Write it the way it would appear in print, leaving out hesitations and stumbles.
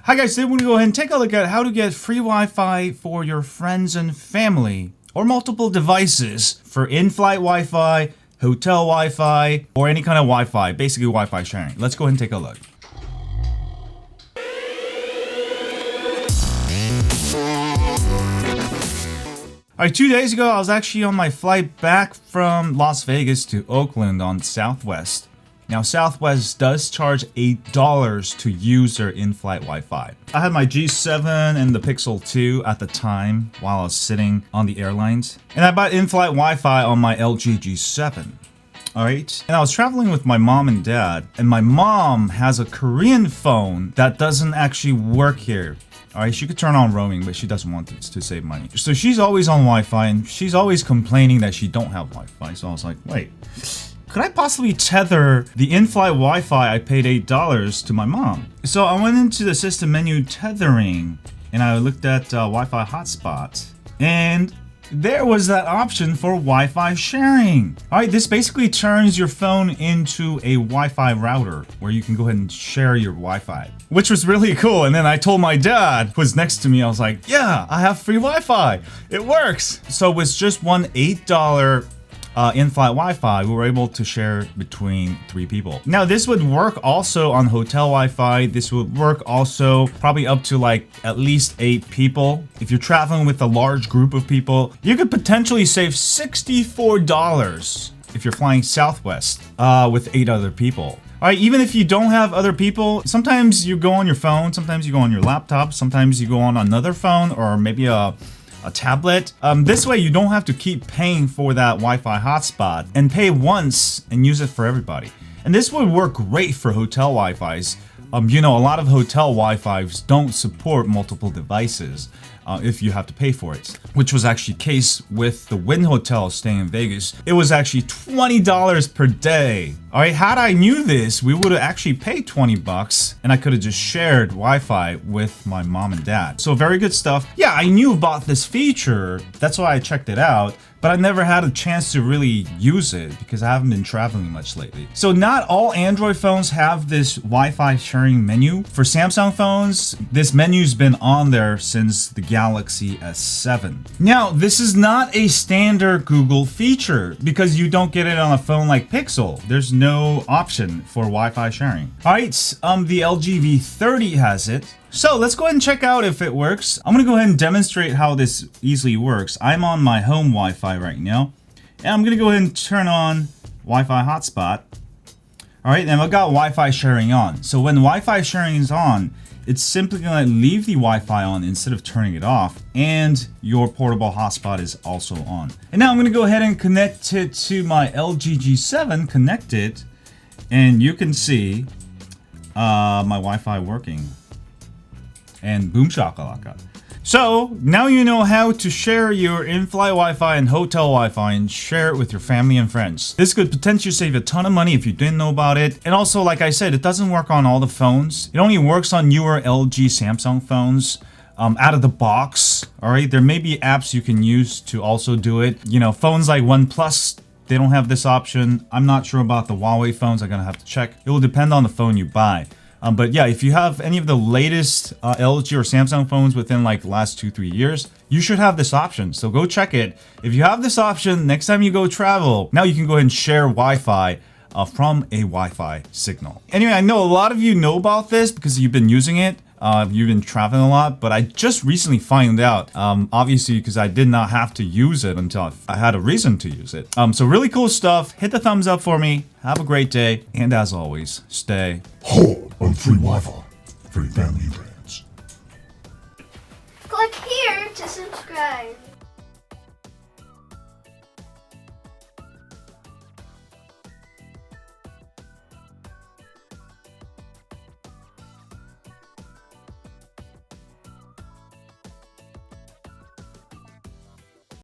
Hi guys, today we're going to go ahead and take a look at how to get free Wi-Fi for your friends and family or multiple devices for in-flight Wi-Fi, hotel Wi-Fi, or any kind of Wi-Fi, basically Wi-Fi sharing. Let's go ahead and take a look. Alright, 2 days ago I was actually on my flight back from Las Vegas to Oakland on Southwest. Now, Southwest does charge $8 to use their in-flight Wi-Fi. I had my G7 and the Pixel 2 at the time while I was sitting on the airlines. And I bought in-flight Wi-Fi on my LG G7. Alright? And I was traveling with my mom and dad. And my mom has a Korean phone that doesn't actually work here. Alright, she could turn on roaming, but she doesn't want to save money. So she's always on Wi-Fi, and she's always complaining that she don't have Wi-Fi. So I was like, wait, could I possibly tether the in-flight Wi-Fi I paid $8 to my mom? So I went into the system menu tethering, and I looked at Wi-Fi hotspot, and there was that option for Wi-Fi sharing. Alright, this basically turns your phone into a Wi-Fi router where you can go ahead and share your Wi-Fi, which was really cool. And then I told my dad, who was next to me, I was like, yeah, I have free Wi-Fi. It works. So with just one $8 in-flight Wi-Fi, we were able to share between 3 people. Now, this would work also on hotel Wi-Fi. This would work also probably up to like at least 8 people. If you're traveling with a large group of people, you could potentially save $64 if you're flying Southwest with 8 other people. Alright, even if you don't have other people, sometimes you go on your phone, sometimes you go on your laptop, sometimes you go on another phone or maybe a tablet. This way you don't have to keep paying for that Wi-Fi hotspot and pay once and use it for everybody. And this would work great for hotel Wi-Fis. You know, a lot of hotel Wi-Fis don't support multiple devices if you have to pay for it, which was actually the case with the Wynn Hotel staying in Vegas. It was actually $20 per day. All right, had I knew this, we would have actually paid 20 bucks and I could have just shared Wi-Fi with my mom and dad. So very good stuff. Yeah, I knew about this feature. That's why I checked it out. But I never had a chance to really use it because I haven't been traveling much lately. So not all Android phones have this Wi-Fi sharing menu. For Samsung phones, this menu's been on there since the Galaxy S7. Now, this is not a standard Google feature because you don't get it on a phone like Pixel. There's no option for Wi-Fi sharing. All right, the LG V30 has it. So let's go ahead and check out if it works. I'm gonna go ahead and demonstrate how this easily works. I'm on my home Wi-Fi right now, and I'm gonna go ahead and turn on Wi-Fi hotspot. All right, and I've got Wi-Fi sharing on. So when Wi-Fi sharing is on, it's simply gonna leave the Wi-Fi on instead of turning it off, and your portable hotspot is also on. And now I'm gonna go ahead and connect it to my LG G7, connect it, and you can see my Wi-Fi working. And boom shakalaka. So now you know how to share your in-flight Wi-Fi and hotel Wi-Fi and share it with your family and friends. This could potentially save a ton of money if you didn't know about it. And also, like I said, it doesn't work on all the phones. It only works on newer LG Samsung phones out of the box. All right, there may be apps you can use to also do it. You know, phones like OnePlus, they don't have this option. I'm not sure about the Huawei phones. I'm gonna have to check. It will depend on the phone you buy. But yeah, if you have any of the latest LG or Samsung phones within like the last 2-3 years, you should have this option. So go check it. If you have this option, next time you go travel, now you can go ahead and share Wi-Fi from a Wi-Fi signal. Anyway, I know a lot of you know about this because you've been using it. You've been traveling a lot, but I just recently found out, obviously because I did not have to use it until I had a reason to use it. So really cool stuff. Hit the thumbs up for me. Have a great day. And as always, stay hold on free Wi-Fi for your family and friends. Click here to subscribe.